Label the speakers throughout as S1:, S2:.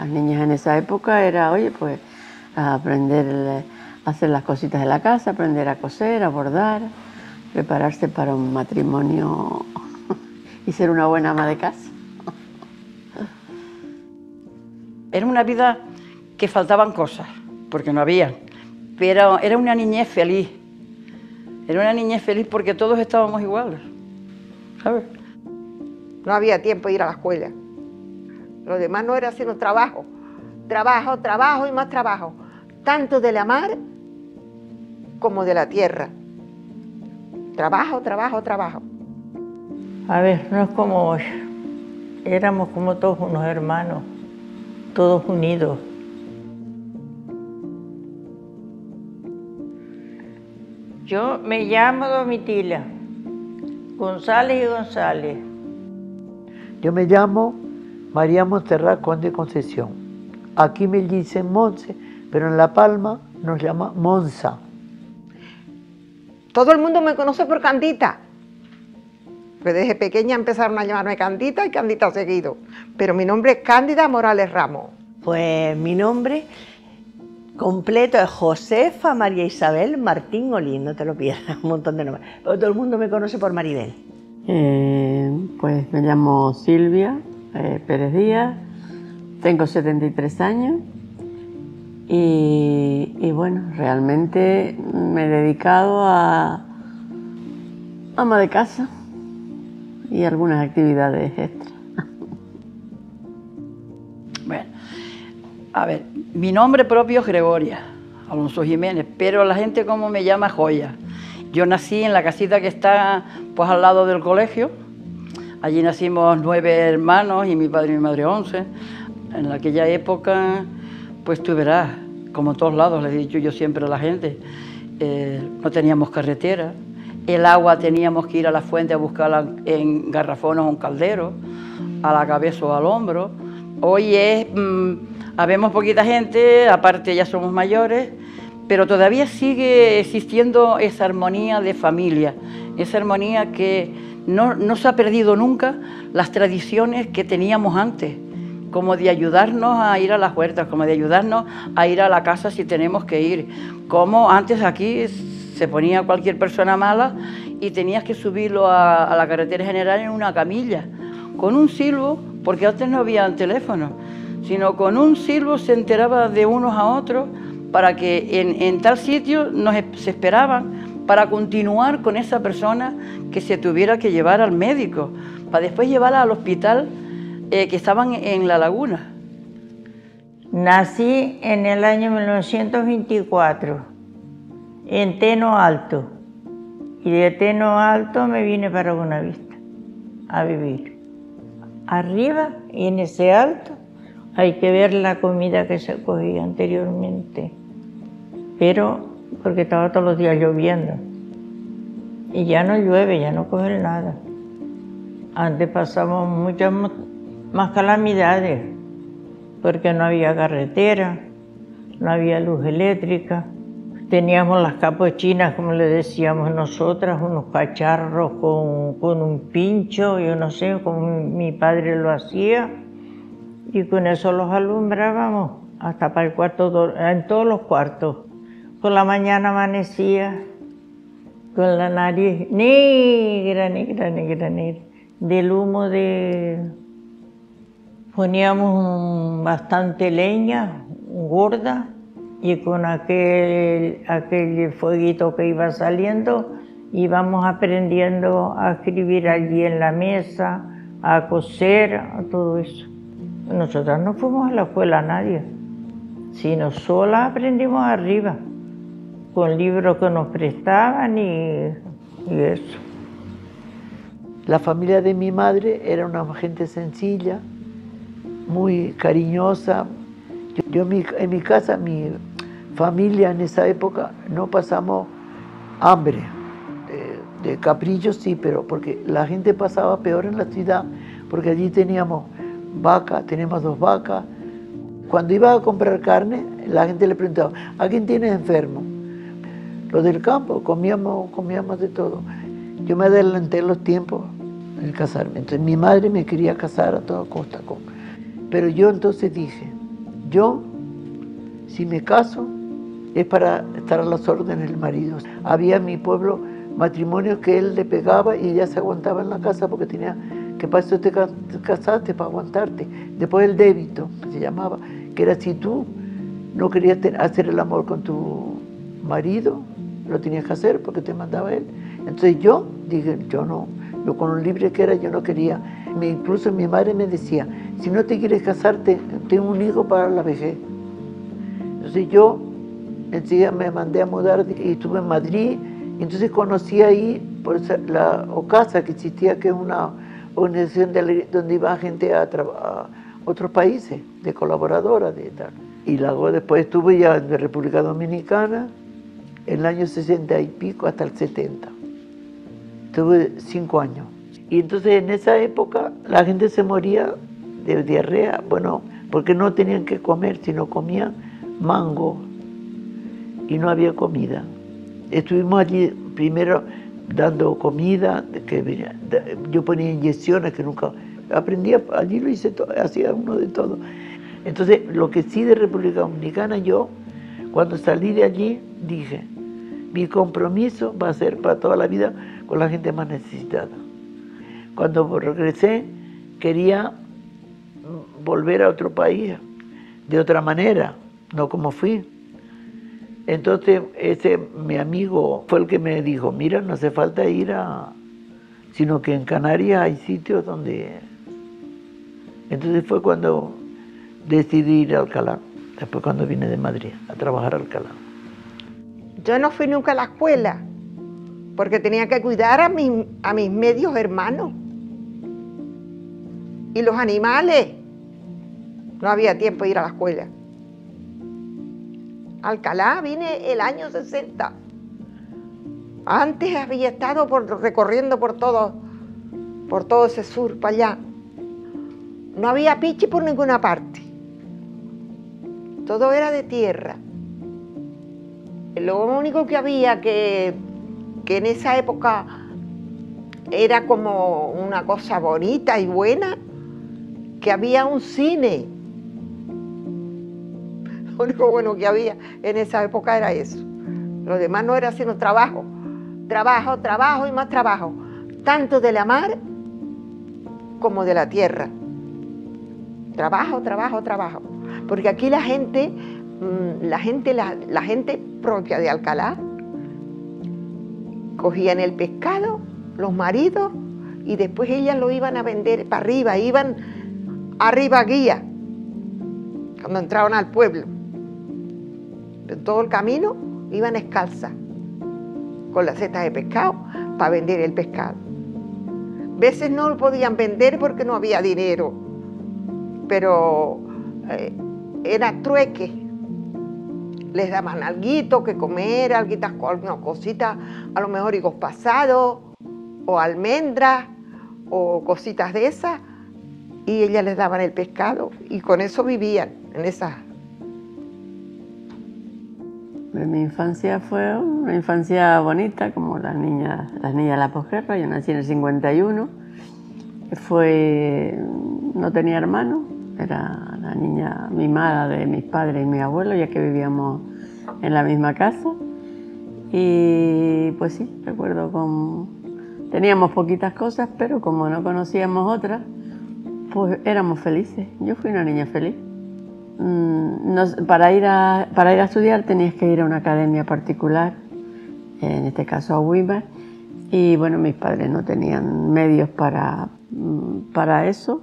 S1: Las niñas en esa época era, oye, pues a aprender a hacer las cositas de la casa, aprender a coser, a bordar, prepararse para un matrimonio y ser una buena ama de casa.
S2: Era una vida que faltaban cosas, porque no había, pero era una niñez feliz. Era una niñez feliz porque todos estábamos iguales, ¿sabes?
S3: No había tiempo de ir a la escuela. Lo demás no era sino trabajo. Trabajo, trabajo y más trabajo. Tanto de la mar como de la tierra. Trabajo, trabajo, trabajo.
S4: A ver, no es como hoy. Éramos como todos unos hermanos, todos unidos. Yo me llamo Domitila González y González.
S5: Yo me llamo María Montserrat Conde Concesión. Aquí me dicen Monse, pero en La Palma nos llama Monza.
S3: Todo el mundo me conoce por Candita. Pues desde pequeña empezaron a llamarme Candita y Candita seguido. Pero mi nombre es Cándida Morales Ramos.
S6: Pues mi nombre completo es Josefa María Isabel Martín Olín, no te lo pierdas, un montón de nombres. Pero todo el mundo me conoce por Maribel.
S1: Pues me llamo Silvia Pérez Díaz, tengo 73 años y bueno, realmente me he dedicado a ama de casa y algunas actividades extras.
S2: Bueno, a ver, mi nombre propio es Gregoria Alonso Jiménez, pero la gente como me llama Joya. Yo nací en la casita que está pues al lado del colegio. Allí nacimos 9 hermanos y mi padre y mi madre 11. En aquella época, pues tú verás, como en todos lados, le he dicho yo siempre a la gente, no teníamos carretera. El agua teníamos que ir a la fuente a buscarla en garrafones o en calderos, a la cabeza o al hombro. Hoy habemos poquita gente, aparte ya somos mayores, pero todavía sigue existiendo esa armonía de familia, esa armonía que no se ha perdido nunca, las tradiciones que teníamos antes, como de ayudarnos a ir a las huertas, como de ayudarnos a ir a la casa si tenemos que ir, como antes aquí se ponía cualquier persona mala y tenías que subirlo a la carretera general en una camilla, con un silbo, porque antes no había teléfono, sino con un silbo se enteraba de unos a otros para que en tal sitio se esperaban para continuar con esa persona que se tuviera que llevar al médico, para después llevarla al hospital que estaban en La Laguna.
S4: Nací en el año 1924, en Teno Alto, y de Teno Alto me vine para Buenavista a vivir. Arriba, y en ese alto, hay que ver la comida que se cogía anteriormente, pero porque estaba todos los días lloviendo. Y ya no llueve, ya no cogen nada. Antes pasamos muchas más calamidades, porque no había carretera, no había luz eléctrica. Teníamos las capuchinas, como le decíamos nosotras, unos cacharros con un pincho, yo no sé cómo mi padre lo hacía, y con eso los alumbrábamos hasta para el cuarto, en todos los cuartos. Por la mañana amanecía con la nariz negra, negra, negra, negra, del humo Poníamos bastante leña gorda y con aquel fueguito que iba saliendo íbamos aprendiendo a escribir allí en la mesa, a coser, a todo eso. Nosotras no fuimos a la escuela nadie, sino solas aprendimos arriba, con libros que nos prestaban y eso.
S5: La familia de mi madre era una gente sencilla, muy cariñosa. Yo en mi casa, mi familia en esa época, no pasamos hambre. De caprichos sí, pero porque la gente pasaba peor en la ciudad, porque allí teníamos vacas, tenemos 2 vacas. Cuando iba a comprar carne, la gente le preguntaba, ¿a quién tienes enfermo? Los del campo, comíamos de todo. Yo me adelanté en los tiempos en casarme. Entonces mi madre me quería casar a toda costa. Pero yo entonces dije, yo, si me caso, es para estar a las órdenes del marido. Había en mi pueblo matrimonios que él le pegaba y ella se aguantaba en la casa porque tenía que para eso te casaste, para aguantarte. Después el débito, que se llamaba, que era si tú no querías hacer el amor con tu marido, lo tenías que hacer porque te mandaba él. Entonces yo dije, yo no, yo con lo libre que era, yo no quería. Incluso mi madre me decía, si no te quieres casarte, tengo un hijo para la vejez. Entonces yo enseguida me mandé a mudar y estuve en Madrid. Y entonces conocí ahí por la OCASA, que existía, que es una organización donde iba gente a otros países, de colaboradoras, de tal. Y luego después estuve ya en República Dominicana, en el año 60 y pico hasta el 70. Estuve 5 años. Y entonces en esa época la gente se moría de diarrea, bueno, porque no tenían que comer, sino comían mango y no había comida. Estuvimos allí primero dando comida, yo ponía inyecciones que nunca aprendí, allí lo hice todo, hacía uno de todo. Entonces, lo que sí de República Dominicana, yo cuando salí de allí dije, mi compromiso va a ser para toda la vida con la gente más necesitada. Cuando regresé, quería volver a otro país, de otra manera, no como fui. Entonces, mi amigo fue el que me dijo, mira, no hace falta ir sino que en Canarias hay sitios donde... Entonces fue cuando decidí ir a Alcalá, después cuando vine de Madrid a trabajar a Alcalá.
S3: Yo no fui nunca a la escuela, porque tenía que cuidar a mis medios hermanos. Y los animales. No había tiempo de ir a la escuela. Alcalá vine el año 60. Antes había estado recorriendo por todo ese sur, para allá. No había pichi por ninguna parte. Todo era de tierra. Lo único que había que en esa época era como una cosa bonita y buena, que había un cine. Lo único bueno que había en esa época era eso. Lo demás no era sino trabajo, trabajo, trabajo y más trabajo, tanto de la mar como de la tierra. Trabajo, trabajo, trabajo. Porque aquí la gente propia de Alcalá cogían el pescado, los maridos, y después ellas lo iban a vender para arriba, iban arriba a guía, cuando entraban al pueblo. En todo el camino iban descalzas, con las setas de pescado, para vender el pescado. A veces no lo podían vender porque no había dinero, pero era trueque. Les daban alguito que comer, alguitas, algunas cositas, a lo mejor higos pasados, o almendras, o cositas de esas, y ellas les daban el pescado, y con eso vivían en esas.
S1: Mi infancia fue una infancia bonita, como las niñas de la posguerra. Yo nací en el 51, no tenía hermanos, era la niña mimada de mis padres y mi abuelo, ya que vivíamos en la misma casa. Y pues sí, recuerdo teníamos poquitas cosas, pero como no conocíamos otras, pues éramos felices. Yo fui una niña feliz. Para ir a estudiar tenías que ir a una academia particular, en este caso a Weimar, y bueno, mis padres no tenían medios para eso,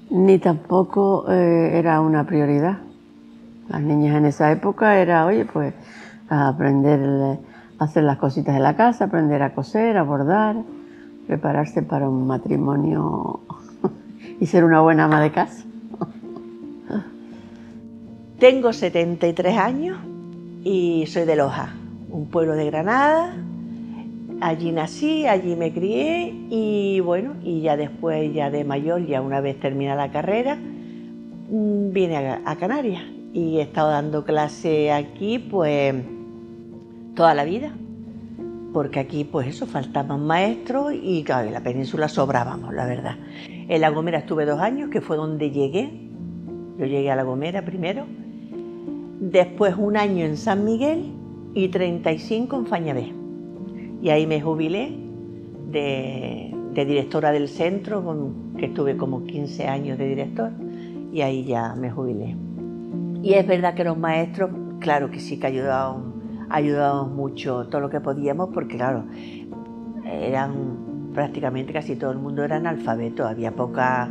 S1: ni tampoco era una prioridad. Las niñas en esa época era, oye, pues a aprender a hacer las cositas de la casa, aprender a coser, a bordar, prepararse para un matrimonio y ser una buena ama de casa.
S6: Tengo 73 años y soy de Loja, un pueblo de Granada. Allí nací, allí me crié y bueno, y ya después, ya de mayor, ya una vez terminada la carrera, vine a Canarias y he estado dando clase aquí pues toda la vida, porque aquí pues eso, faltaban maestros y claro, en la península sobrábamos, la verdad. En La Gomera estuve 2 años, que fue donde llegué. Yo llegué a La Gomera primero. después un año en San Miguel y 35 en Fañabé. Y ahí me jubilé de directora del centro, que estuve como 15 años de director, y ahí ya me jubilé. Y es verdad que los maestros, claro que sí que ayudábamos mucho todo lo que podíamos, porque claro, prácticamente casi todo el mundo era analfabeto, había poca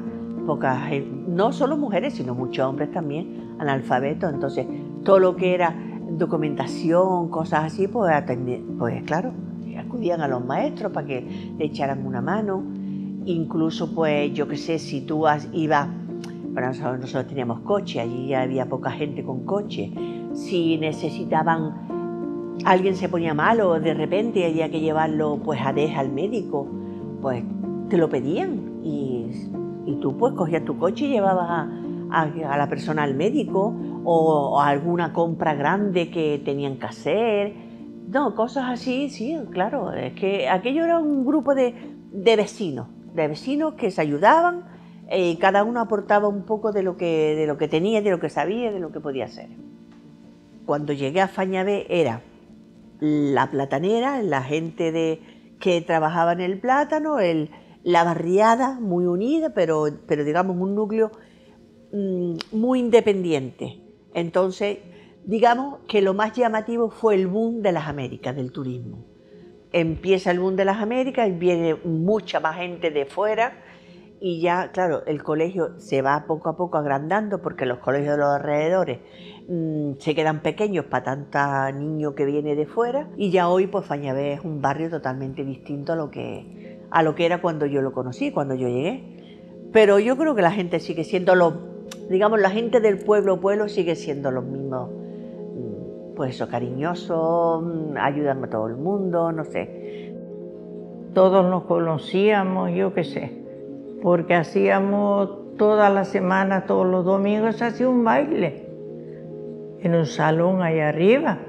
S6: no solo mujeres, sino muchos hombres también analfabetos, entonces todo lo que era documentación, cosas así, pues claro, acudían a los maestros para que le echaran una mano. Incluso, pues yo qué sé, si tú ibas, bueno, nosotros teníamos coche, allí ya había poca gente con coche, si necesitaban, alguien se ponía malo de repente y había que llevarlo pues al médico, pues te lo pedían y tú pues cogías tu coche y llevabas a la persona al médico o alguna compra grande que tenían que hacer. No, cosas así, sí, claro, es que aquello era un grupo de vecinos que se ayudaban y cada uno aportaba un poco de lo que tenía, de lo que sabía, de lo que podía hacer. Cuando llegué a Fañabé era la platanera, la gente que trabajaba en el plátano, la barriada muy unida, pero digamos un núcleo muy independiente. Entonces, digamos que lo más llamativo fue el boom de las Américas, del turismo. Empieza el boom de las Américas, viene mucha más gente de fuera y ya, claro, el colegio se va poco a poco agrandando porque los colegios de los alrededores se quedan pequeños para tanta niño que viene de fuera y ya hoy pues Fañabé es un barrio totalmente distinto a lo que era cuando yo lo conocí, cuando yo llegué. Pero yo creo que la gente sigue siendo digamos, la gente del pueblo sigue siendo los mismos, pues eso, cariñosos, ayudan a todo el mundo, no sé.
S4: Todos nos conocíamos, yo qué sé, porque hacíamos todas las semanas, todos los domingos, hacía un baile en un salón allá arriba.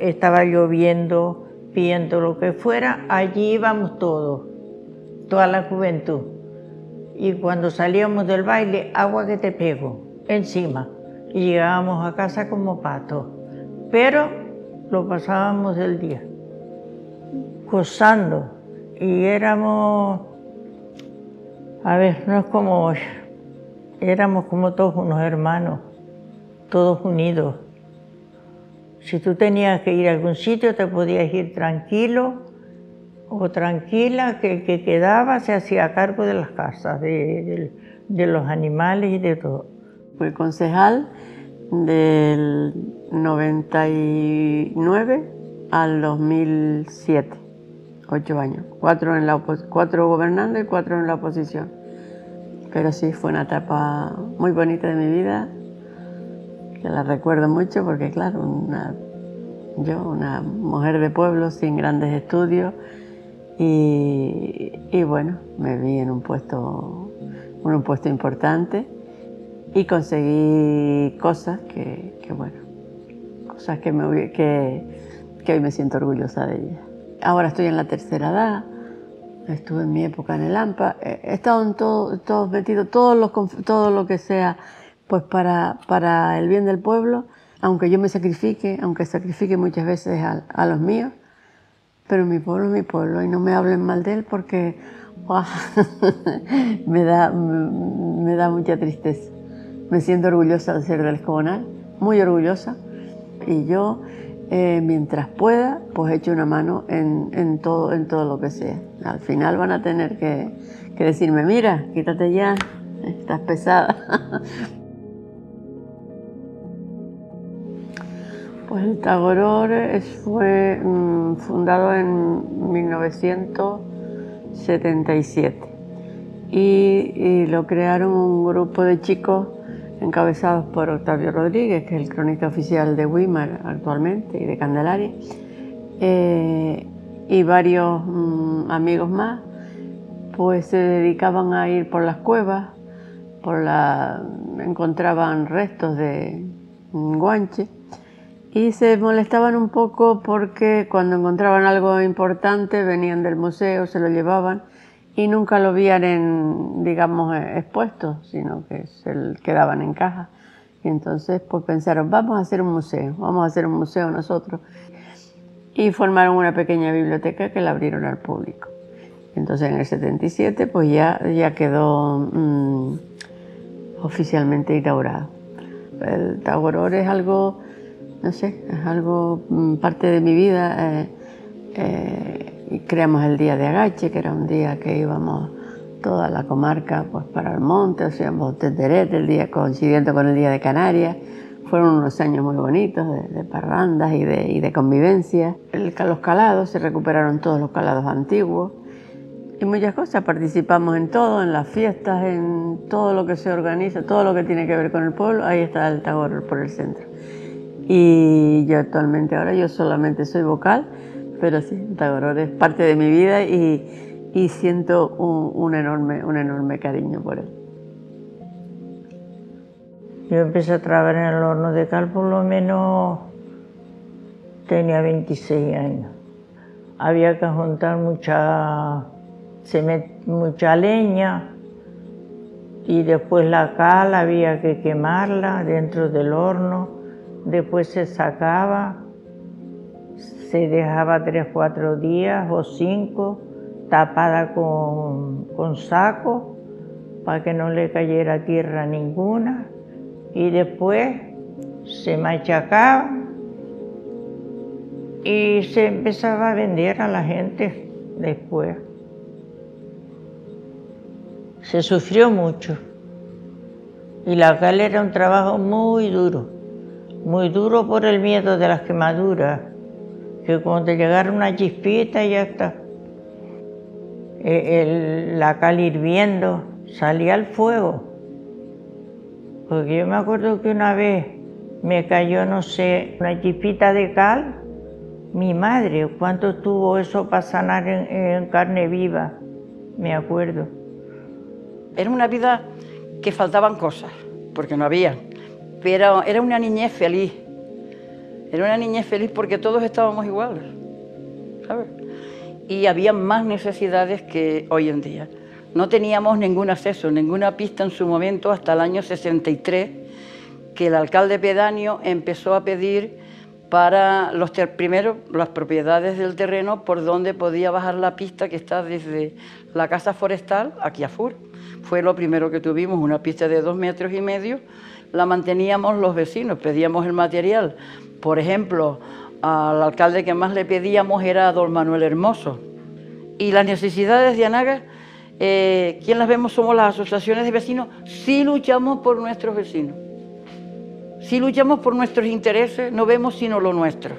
S4: Estaba lloviendo, viendo lo que fuera, allí íbamos todos, toda la juventud. Y cuando salíamos del baile, agua que te pego, encima. Y llegábamos a casa como patos. Pero lo pasábamos el día, gozando. Y éramos, no es como hoy, éramos como todos unos hermanos, todos unidos. Si tú tenías que ir a algún sitio, te podías ir tranquilo o tranquila, que el que quedaba se hacía cargo de las casas, de los animales y de todo.
S1: Fui concejal del 99 al 2007, 8 años, 4 gobernando y 4 en la oposición. Pero sí, fue una etapa muy bonita de mi vida, que la recuerdo mucho porque, claro, una mujer de pueblo sin grandes estudios, y bueno, me vi en un puesto importante y conseguí cosas que hoy me siento orgullosa de ellas. Ahora estoy en la tercera edad, estuve en mi época en el AMPA, he estado en todo metido, todo lo que sea pues para el bien del pueblo, aunque yo me sacrifique, aunque sacrifique muchas veces a los míos. Pero mi pueblo es mi pueblo y no me hablen mal de él porque me da mucha tristeza. Me siento orgullosa de ser del Escobonal, muy orgullosa. Y yo, mientras pueda, pues echo una mano en todo lo que sea. Al final van a tener que decirme, mira, quítate ya, estás pesada. Pues el Tagoror fue fundado en 1977 y lo crearon un grupo de chicos encabezados por Octavio Rodríguez, que es el cronista oficial de Weimar actualmente y de Candelaria, y varios amigos más, pues se dedicaban a ir por las cuevas, encontraban restos de guanche, y se molestaban un poco porque cuando encontraban algo importante venían del museo, se lo llevaban y nunca lo veían expuesto, sino que se quedaban en caja. Y entonces pues pensaron, vamos a hacer un museo nosotros. Y formaron una pequeña biblioteca que la abrieron al público. Entonces en el 77 pues ya quedó oficialmente inaugurado. El Tagoror es algo, no sé, es algo parte de mi vida. Y creamos el día de Agache, que era un día que íbamos toda la comarca pues para el monte, hacíamos tenderete el día coincidiendo con el día de Canarias. Fueron unos años muy bonitos de parrandas y de convivencia. Los calados, se recuperaron todos los calados antiguos y muchas cosas. Participamos en todo, en las fiestas, en todo lo que se organiza, todo lo que tiene que ver con el pueblo. Ahí está el Tagoror por el centro. Y yo actualmente ahora yo solamente soy vocal, pero sí, el Tagoror es parte de mi vida y siento un enorme cariño por él.
S4: Yo empecé a trabajar en el horno de cal por lo menos tenía 26 años. Había que juntar mucha leña y después la cal había que quemarla dentro del horno, después se sacaba, se dejaba 3 o 4 días o 5 tapada con saco para que no le cayera tierra ninguna. Y después se machacaba y se empezaba a vender a la gente después. Se sufrió mucho y la cal era un trabajo muy duro por el miedo de las quemaduras, que cuando te llegara una chispita ya está. La cal hirviendo, salía al fuego. Porque yo me acuerdo que una vez me cayó, no sé, una chispita de cal. Mi madre, ¿cuánto tuvo eso para sanar en carne viva? Me acuerdo.
S2: Era una vida que faltaban cosas, porque no había. Pero era una niñez feliz. Era una niñez feliz porque todos estábamos iguales, ¿sabes? Y había más necesidades que hoy en día. No teníamos ningún acceso, ninguna pista en su momento hasta el año 63, que el alcalde pedáneo empezó a pedir para primero las propiedades del terreno por donde podía bajar la pista que está desde la casa forestal aquí a Fur. Fue lo primero que tuvimos, una pista de 2,5 metros, la manteníamos los vecinos, pedíamos el material. Por ejemplo, al alcalde que más le pedíamos era a don Manuel Hermoso. Y las necesidades de Anaga, ¿quién las vemos? Somos las asociaciones de vecinos. Sí luchamos por nuestros vecinos. Sí luchamos por nuestros intereses, no vemos sino lo nuestro.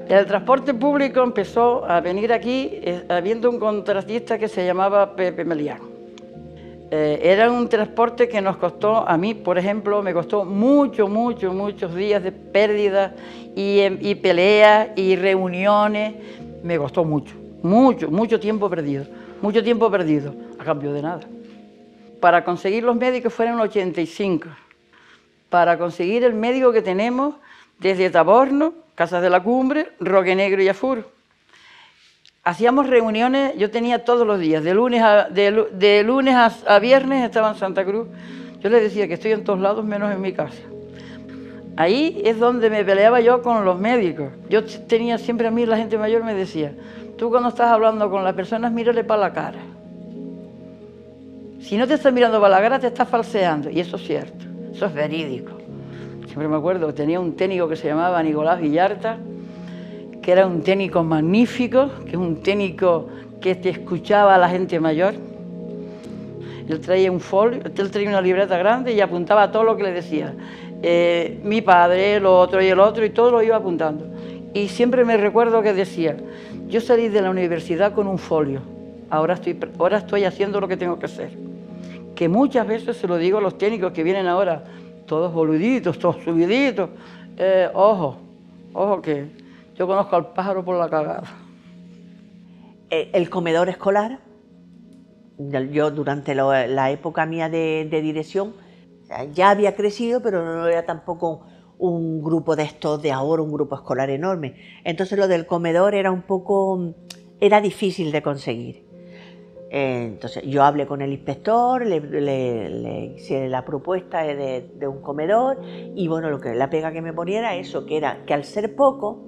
S2: El transporte público empezó a venir aquí habiendo un contratista que se llamaba Pepe Melián. Era un transporte que nos costó, a mí, por ejemplo, me costó muchos días de pérdidas y peleas y reuniones. Me costó mucho tiempo perdido. Mucho tiempo perdido, a cambio de nada. Para conseguir los médicos fueron 85. Para conseguir el médico que tenemos desde Taborno, Casas de la Cumbre, Roque Negro y Afur. Hacíamos reuniones, yo tenía todos los días, de lunes a viernes estaba en Santa Cruz. Yo les decía que estoy en todos lados menos en mi casa. Ahí es donde me peleaba yo con los médicos. Yo tenía siempre, a mí la gente mayor me decía, tú cuando estás hablando con las personas, mírale para la cara. Si no te estás mirando para la cara, te estás falseando. Y eso es cierto, eso es verídico. Siempre me acuerdo que tenía un técnico que se llamaba Nicolás Villarta, que era un técnico magnífico, que es un técnico que te escuchaba a la gente mayor. Él traía un folio, él traía una libreta grande y apuntaba todo lo que le decía. Mi padre, lo otro y el otro, y todo lo iba apuntando. Y siempre me recuerdo que decía, yo salí de la universidad con un folio, ahora estoy haciendo lo que tengo que hacer. Que muchas veces se lo digo a los técnicos que vienen ahora, todos boluditos, todos subiditos. Ojo que yo conozco al pájaro por la cagada.
S6: El comedor escolar, yo durante la época mía de dirección, ya había crecido, pero no era tampoco un grupo de estos de ahora, un grupo escolar enorme. Entonces lo del comedor era difícil de conseguir. Entonces yo hablé con el inspector, le hice la propuesta de un comedor y bueno, la pega que me ponía era eso, que era que al ser poco,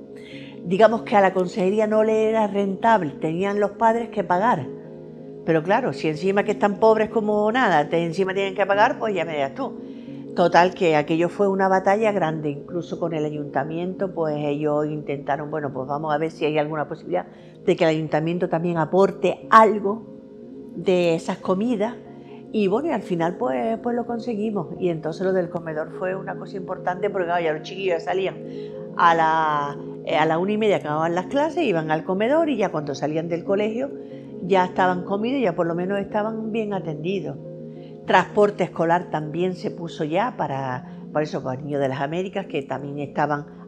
S6: digamos que a la consejería no le era rentable, tenían los padres que pagar. Pero claro, si encima que están pobres como nada, encima tienen que pagar, pues ya me dirás tú. Total, que aquello fue una batalla grande, incluso con el ayuntamiento, pues ellos intentaron, bueno, pues vamos a ver si hay alguna posibilidad de que el ayuntamiento también aporte algo de esas comidas y bueno, y al final pues lo conseguimos. Y entonces lo del comedor fue una cosa importante porque claro, ya los chiquillos ya salían a la 1:30, acababan las clases, iban al comedor y ya cuando salían del colegio ya estaban comidos y ya por lo menos estaban bien atendidos. Transporte escolar también se puso ya por eso, para niños de las Américas, que también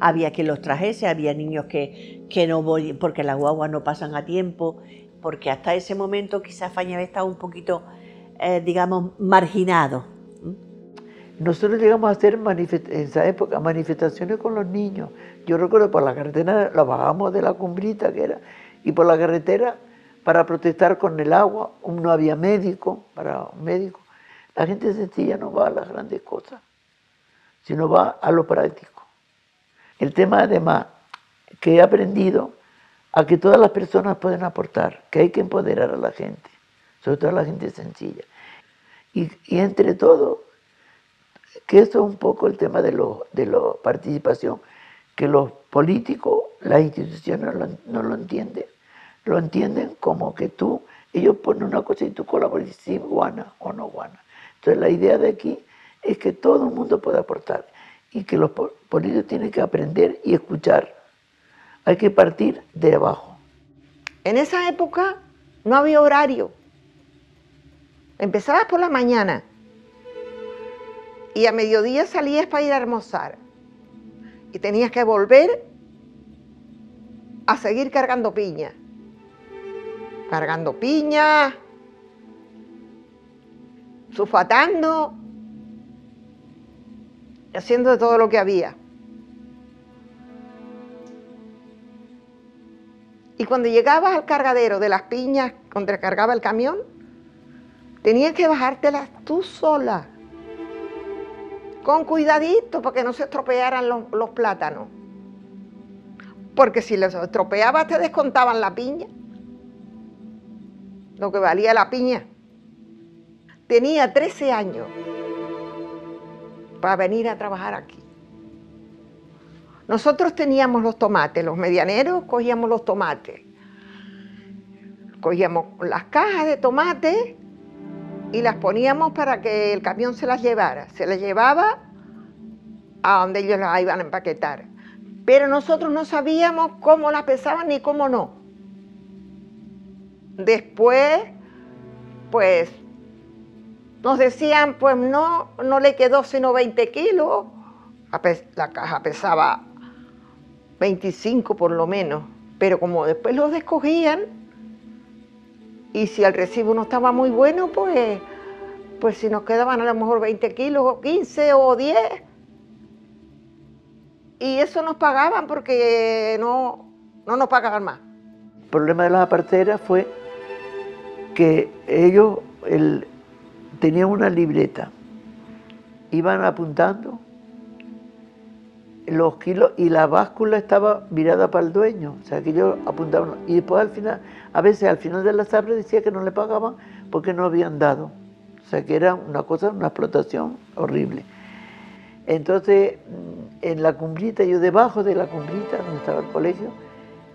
S6: había quien los trajese, había niños que no voy, porque las guaguas no pasan a tiempo, porque hasta ese momento quizás Fañabé estaba un poquito, digamos, marginado.
S5: Nosotros llegamos a hacer en esa época manifestaciones con los niños. Yo recuerdo por la carretera, la bajamos de la Cumbrita que era, y por la carretera para protestar con el agua, no había médico, para un médico. La gente sencilla no va a las grandes cosas, sino va a lo práctico. El tema además que he aprendido a que todas las personas pueden aportar, que hay que empoderar a la gente, sobre todo a la gente sencilla. Y entre todo, que eso es un poco el tema de la participación, que los políticos, las instituciones no lo entienden. Lo entienden como que ellos ponen una cosa y tú colaboras, y sí, guana o no guana. Entonces la idea de aquí es que todo el mundo pueda aportar y que los políticos tienen que aprender y escuchar. Hay que partir de abajo.
S3: En esa época no había horario. Empezabas por la mañana y a mediodía salías para ir a almorzar. Y tenías que volver a seguir cargando piña. Cargando piña, sulfatando, haciendo de todo lo que había. Y cuando llegabas al cargadero de las piñas, donde cargaba el camión, tenías que bajártelas tú sola, con cuidadito para que no se estropearan los plátanos. Porque si los estropeabas te descontaban la piña, lo que valía la piña. Tenía 13 años para venir a trabajar aquí. Nosotros teníamos los tomates, los medianeros cogíamos los tomates. Cogíamos las cajas de tomate y las poníamos para que el camión se las llevara. Se las llevaba a donde ellos las iban a empaquetar. Pero nosotros no sabíamos cómo las pesaban ni cómo no. Después, pues, nos decían, pues no le quedó sino 20 kilos. La caja pesaba 25 por lo menos. Pero como después los descogían, y si el recibo no estaba muy bueno, pues si nos quedaban a lo mejor 20 kilos, o 15 o 10. Y eso nos pagaban porque no nos pagaban más.
S5: El problema de las aparceras fue que ellos tenían una libreta, iban apuntando los kilos y la báscula estaba virada para el dueño, o sea que ellos apuntaban y después al final, a veces al final de la sabra decía que no le pagaban porque no habían dado, o sea que era una explotación horrible. Entonces en la Cumbrita, yo debajo de la Cumbrita, donde estaba el colegio,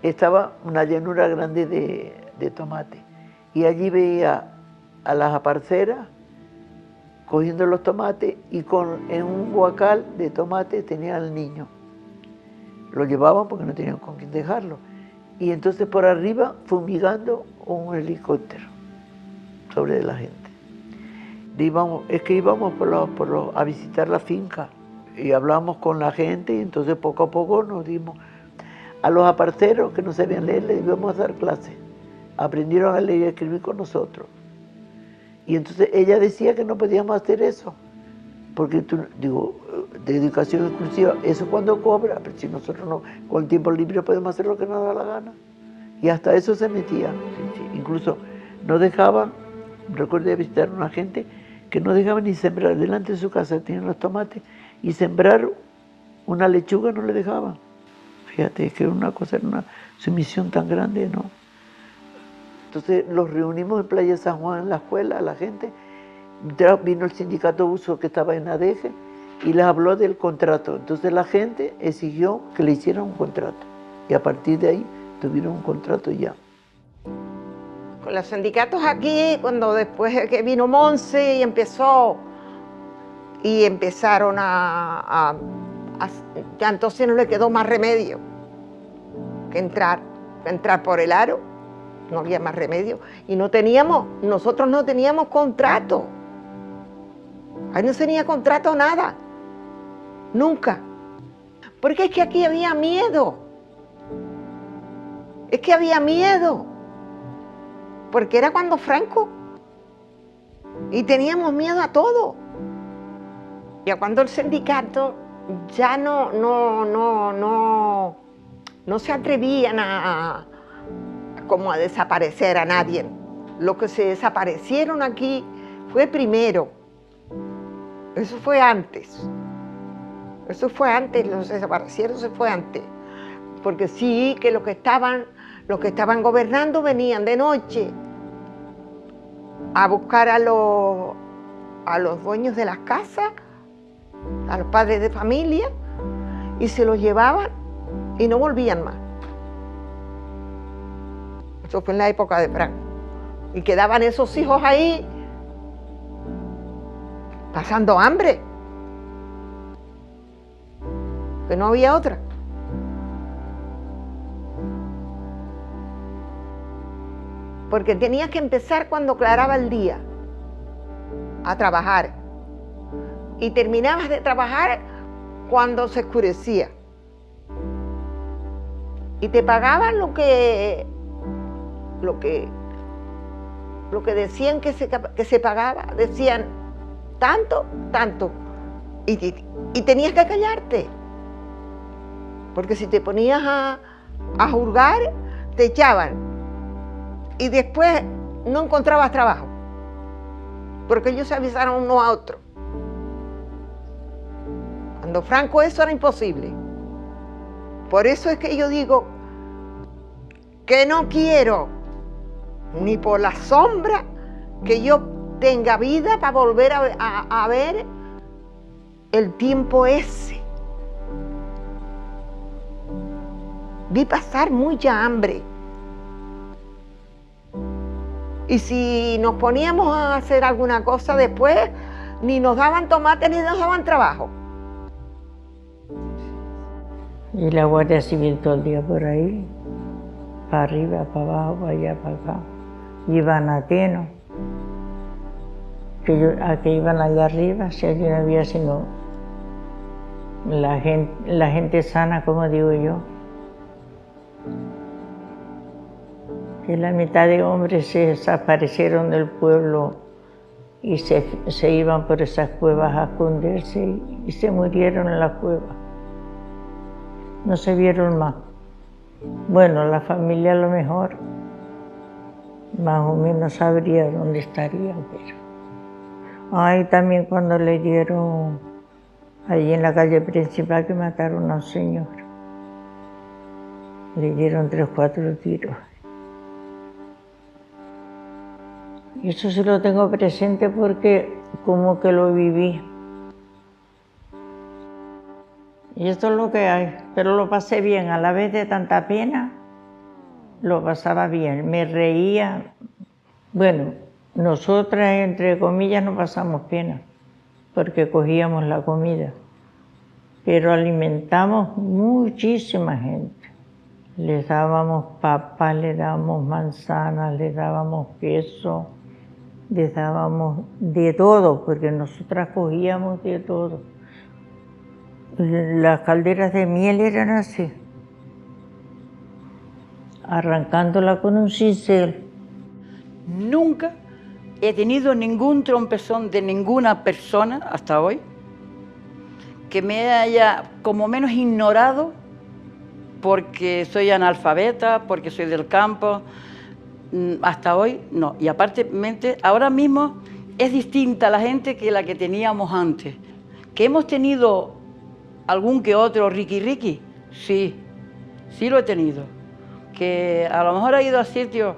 S5: estaba una llanura grande de tomate y allí veía a las aparceras cogiendo los tomates y en un guacal de tomate tenía al niño. Lo llevaban porque no tenían con quién dejarlo. Y entonces por arriba fumigando un helicóptero sobre la gente. Íbamos a visitar la finca y hablábamos con la gente y entonces poco a poco nos dimos. A los aparceros que no sabían leer les íbamos a dar clases. Aprendieron a leer y a escribir con nosotros. Y entonces ella decía que no podíamos hacer eso, porque de educación exclusiva, eso cuando cobra, pero si nosotros no, con el tiempo libre podemos hacer lo que nos da la gana. Y hasta eso se metía. Sí. Incluso no dejaban, recuerdo visitar a una gente que no dejaban ni sembrar delante de su casa, tenían los tomates, y sembrar una lechuga no le dejaban. Fíjate que era una cosa, era una sumisión tan grande, ¿no? Entonces los reunimos en Playa San Juan, en la escuela, la gente. Vino el sindicato uso que estaba en ADG y les habló del contrato. Entonces la gente exigió que le hicieran un contrato. Y a partir de ahí tuvieron un contrato ya.
S3: Con los sindicatos aquí, cuando después que vino Monse y empezaron ya entonces no le quedó más remedio que entrar por el aro, no había más remedio. Y nosotros no teníamos contrato. Ahí no tenía contrato nada, nunca. Porque es que aquí había miedo. Es que había miedo. Porque era cuando Franco. Y teníamos miedo a todo. Y a cuando el sindicato ya no se atrevían como a desaparecer a nadie. Lo que se desaparecieron aquí fue primero. Eso fue antes. Eso fue antes, los desaparecieron, se fue antes. Porque sí, que los que estaban gobernando venían de noche a buscar a los dueños de las casas, a los padres de familia, y se los llevaban y no volvían más. Eso fue en la época de Franco. Y quedaban esos hijos ahí pasando hambre, que no había otra. Porque tenías que empezar cuando aclaraba el día a trabajar y terminabas de trabajar cuando se oscurecía y te pagaban lo que decían que se pagaba. Decían tanto, y tenías que callarte, porque si te ponías a juzgar, te echaban, y después no encontrabas trabajo, porque ellos se avisaron uno a otro. Cuando Franco eso era imposible. Por eso es que yo digo que no quiero, ni por la sombra, que yo tenga vida para volver a ver el tiempo ese. Vi pasar mucha hambre. Y si nos poníamos a hacer alguna cosa después, ni nos daban tomate ni nos daban trabajo.
S4: Y la Guardia Civil todo el día por ahí, para arriba, para abajo, para allá, para acá. Iban a Teno, a que iban allá arriba, si allí no había sino la gente sana, como digo yo. Que la mitad de hombres se desaparecieron del pueblo y se iban por esas cuevas a esconderse y se murieron en las cuevas. No se vieron más. Bueno, la familia a lo mejor más o menos sabría dónde estarían, pero... Ay, también cuando le dieron allí en la calle principal que mataron a un señor. Le dieron 3 o 4 tiros. Y eso sí lo tengo presente porque como que lo viví. Y esto es lo que hay, pero lo pasé bien, a la vez de tanta pena, lo pasaba bien, me reía. Bueno, nosotras, entre comillas, no pasamos pena, porque cogíamos la comida, pero alimentamos muchísima gente. Les dábamos papas, les dábamos manzanas, les dábamos queso, les dábamos de todo, porque nosotras cogíamos de todo. Las calderas de miel eran así, arrancándola con un cincel.
S2: Nunca he tenido ningún trompezón de ninguna persona hasta hoy que me haya como menos ignorado porque soy analfabeta, porque soy del campo. hasta hoy no. Y aparte, ahora mismo es distinta la gente que la que teníamos antes. ¿Que hemos tenido algún que otro riqui? Sí, sí lo he tenido. Que a lo mejor ha ido a sitios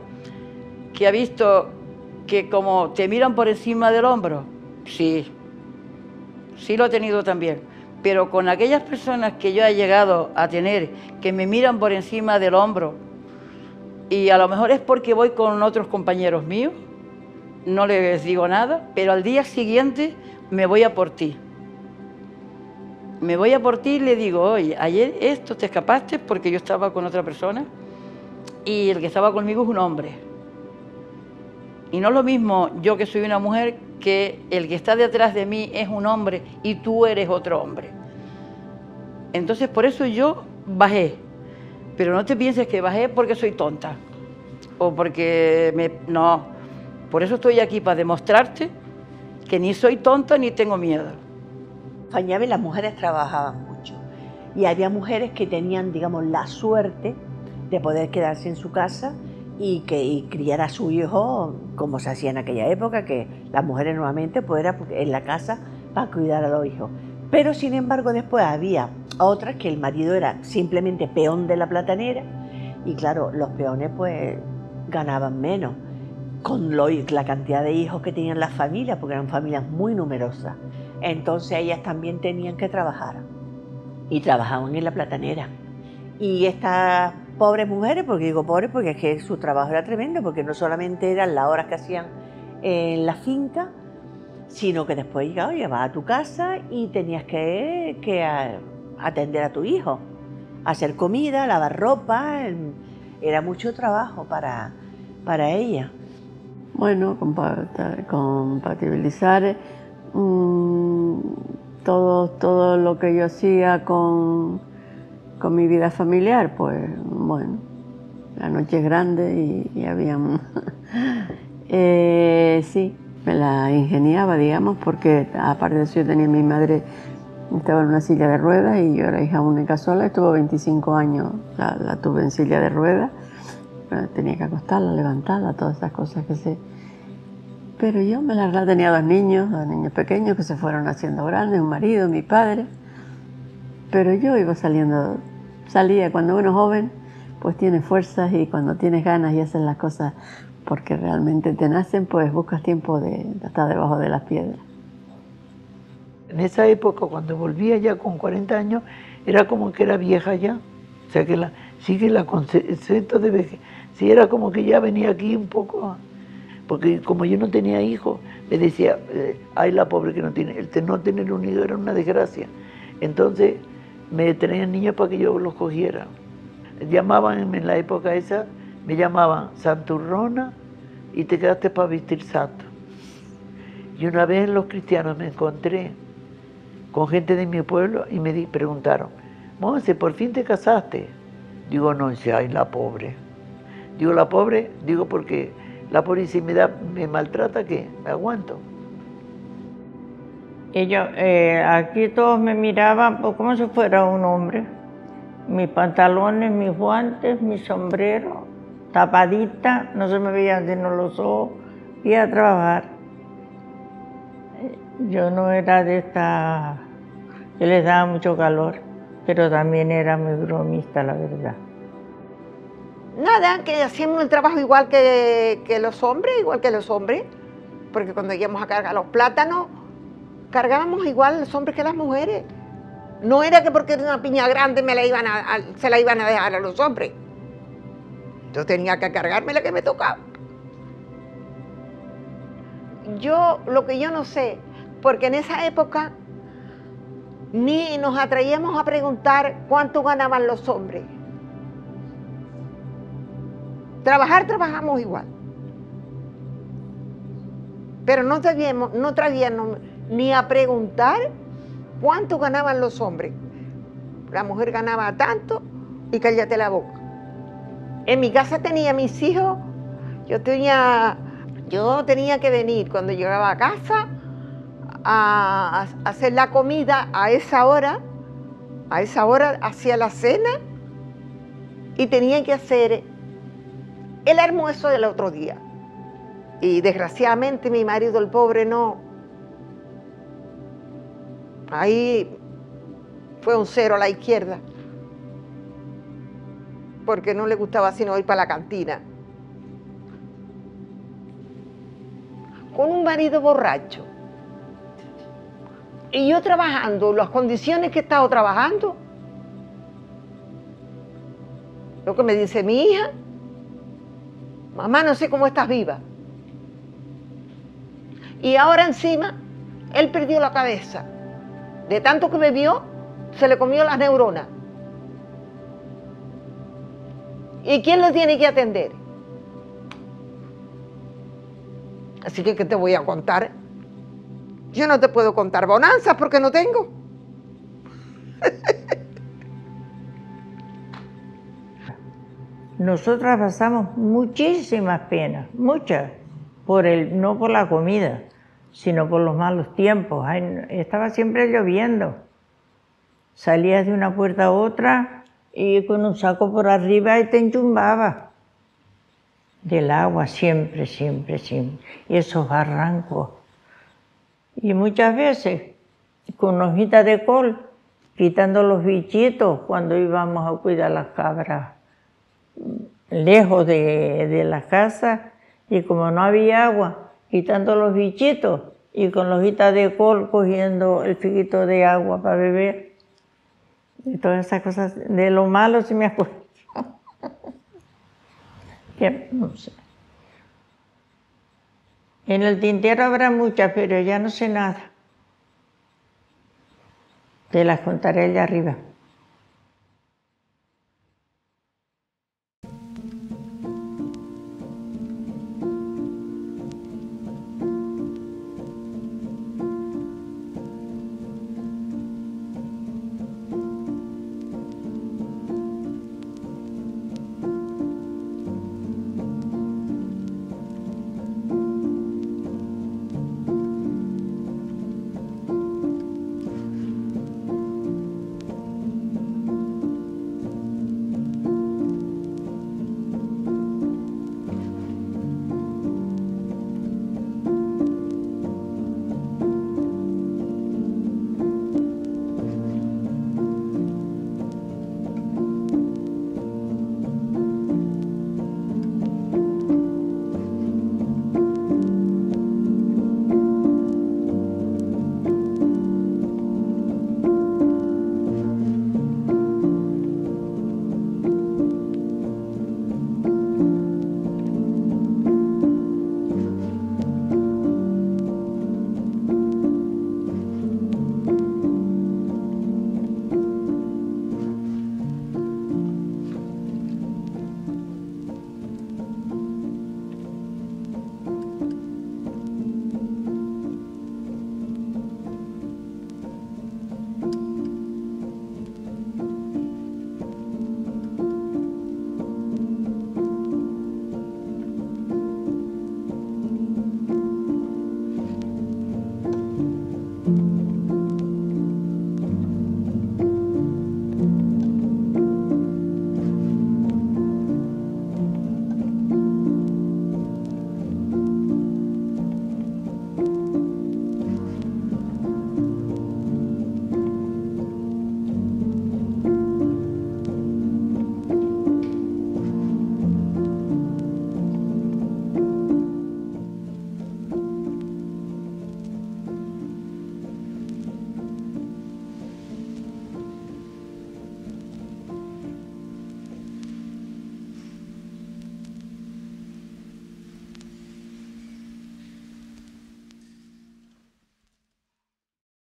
S2: que ha visto que como te miran por encima del hombro. Sí, sí lo he tenido también. Pero con aquellas personas que yo he llegado a tener, que me miran por encima del hombro, y a lo mejor es porque voy con otros compañeros míos, no les digo nada, pero al día siguiente me voy a por ti. Me voy a por ti y le digo, oye, ayer esto te escapaste porque yo estaba con otra persona y el que estaba conmigo es un hombre. Y no es lo mismo yo que soy una mujer que el que está detrás de mí es un hombre y tú eres otro hombre. Entonces por eso yo bajé. Pero no te pienses que bajé porque soy tonta o porque no. Por eso estoy aquí, para demostrarte que ni soy tonta ni tengo miedo.
S6: Fañabe las mujeres trabajaban mucho y había mujeres que tenían, digamos, la suerte de poder quedarse en su casa y criar a su hijo como se hacía en aquella época, que las mujeres normalmente pues era en la casa para cuidar a los hijos. Pero sin embargo después había otras que el marido era simplemente peón de la platanera y claro, los peones pues ganaban menos con la cantidad de hijos que tenían las familias, porque eran familias muy numerosas. Entonces ellas también tenían que trabajar y trabajaban en la platanera. Y estas pobres mujeres, porque digo pobres porque es que su trabajo era tremendo, porque no solamente eran las horas que hacían en la finca, sino que después llegabas a tu casa y tenías que atender a tu hijo, hacer comida, lavar ropa, era mucho trabajo para ella.
S1: Bueno, compatibilizar todo lo que yo hacía con mi vida familiar, pues bueno, la noche es grande y habían... sí, me la ingeniaba, digamos, porque aparte de eso yo tenía mi madre, estaba en una silla de ruedas y yo era hija única sola, estuvo 25 años, la tuve en silla de ruedas, tenía que acostarla, levantarla, todas esas cosas que sé. Pero yo tenía dos niños pequeños que se fueron haciendo grandes, un marido, mi padre, pero yo iba salía cuando uno es joven, pues tiene fuerzas y cuando tienes ganas y haces las cosas porque realmente te nacen, pues buscas tiempo de estar debajo de las piedras.
S5: En esa época, cuando volvía ya con 40 años, era como que era vieja ya. O sea, que la concepto de vejez. Sí, era como que ya venía aquí un poco, porque como yo no tenía hijos, me decía, ay, la pobre que no tiene, no tener un hijo era una desgracia. Entonces, me traían niños para que yo los cogiera. Llamaban en la época esa, me llamaban santurrona y te quedaste para vestir santo. Y una vez en Los Cristianos me encontré con gente de mi pueblo y me preguntaron, Monse, ¿por fin te casaste? Digo, no, dice, ay, la pobre. Digo, la pobre, digo, porque la pobre si me maltrata, ¿qué? Me aguanto.
S4: Aquí todos me miraban pues, como si fuera un hombre. Mis pantalones, mis guantes, mi sombrero, tapadita, no se me veían sino los ojos, y a trabajar. Yo no era de esta que les daba mucho calor, pero también era muy bromista, la verdad.
S3: Nada, que hacíamos el trabajo igual que los hombres, porque cuando íbamos a cargar los plátanos, cargábamos igual los hombres que las mujeres. No era que porque era una piña grande se la iban a dejar a los hombres. Yo tenía que cargarme la que me tocaba. Lo que yo no sé, porque en esa época ni nos atrevíamos a preguntar cuánto ganaban los hombres. Trabajamos igual. Pero no atrevíamos ni a preguntar cuánto ganaban los hombres. La mujer ganaba tanto y cállate la boca. En mi casa tenía mis hijos, yo tenía que venir cuando llegaba a casa a hacer la comida a esa hora hacía la cena y tenía que hacer Él armó eso del otro día. Y desgraciadamente mi marido, el pobre, no. Ahí fue un cero a la izquierda. Porque no le gustaba sino ir para la cantina. Con un marido borracho. Y yo trabajando, las condiciones que he estado trabajando. Lo que me dice mi hija, mamá, no sé cómo estás viva. Y ahora encima, él perdió la cabeza. De tanto que bebió, se le comió las neuronas. ¿Y quién lo tiene que atender? Así que, ¿qué te voy a contar? Yo no te puedo contar bonanzas porque no tengo.
S4: Nosotras pasamos muchísimas penas, muchas, no por la comida, sino por los malos tiempos. Ay, estaba siempre lloviendo. Salías de una puerta a otra y con un saco por arriba y te enchumbaba. Del agua, siempre, siempre, siempre. Y esos barrancos. Y muchas veces, con hojitas de col, quitando los bichitos cuando íbamos a cuidar las cabras lejos de la casa, y como no había agua, quitando los bichitos y con las hojitas de col cogiendo el figuito de agua para beber. Y todas esas cosas, de lo malo sí me acuerdo. No sé. En el tintero habrá muchas, pero ya no sé nada. Te las contaré allá arriba.